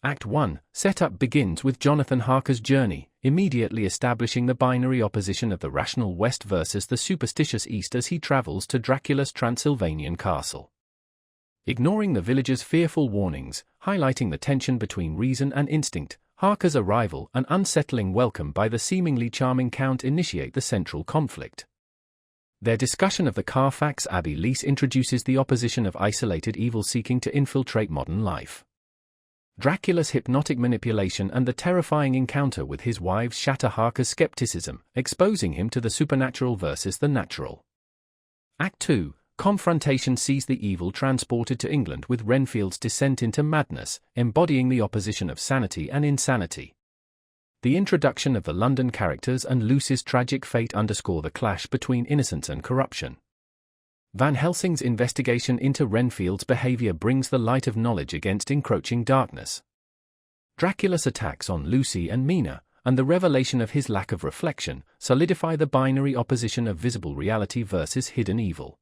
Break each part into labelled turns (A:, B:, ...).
A: Act 1, setup begins with Jonathan Harker's journey, immediately establishing the binary opposition of the rational West versus the superstitious East as he travels to Dracula's Transylvanian castle. Ignoring the villagers' fearful warnings, highlighting the tension between reason and instinct, Harker's arrival and unsettling welcome by the seemingly charming Count initiate the central conflict. Their discussion of the Carfax Abbey lease introduces the opposition of isolated evil seeking to infiltrate modern life. Dracula's hypnotic manipulation and the terrifying encounter with his wives shatter Harker's skepticism, exposing him to the supernatural versus the natural. Act 2, confrontation sees the evil transported to England with Renfield's descent into madness, embodying the opposition of sanity and insanity. The introduction of the London characters and Lucy's tragic fate underscore the clash between innocence and corruption. Van Helsing's investigation into Renfield's behavior brings the light of knowledge against encroaching darkness. Dracula's attacks on Lucy and Mina, and the revelation of his lack of reflection, solidify the binary opposition of visible reality versus hidden evil.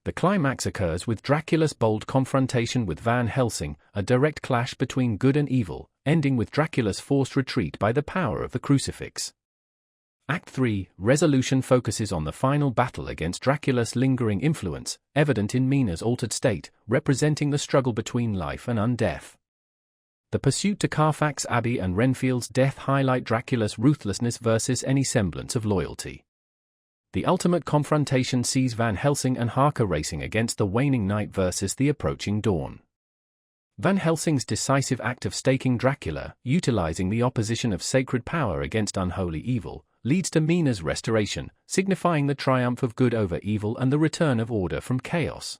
A: The climax occurs with Dracula's bold confrontation with Van Helsing, a direct clash between good and evil, ending with Dracula's forced retreat by the power of the crucifix. Act 3, resolution focuses on the final battle against Dracula's lingering influence, evident in Mina's altered state, representing the struggle between life and undeath. The pursuit to Carfax Abbey and Renfield's death highlight Dracula's ruthlessness versus any semblance of loyalty. The ultimate confrontation sees Van Helsing and Harker racing against the waning night versus the approaching dawn. Van Helsing's decisive act of staking Dracula, utilizing the opposition of sacred power against unholy evil, leads to Mina's restoration, signifying the triumph of good over evil and the return of order from chaos.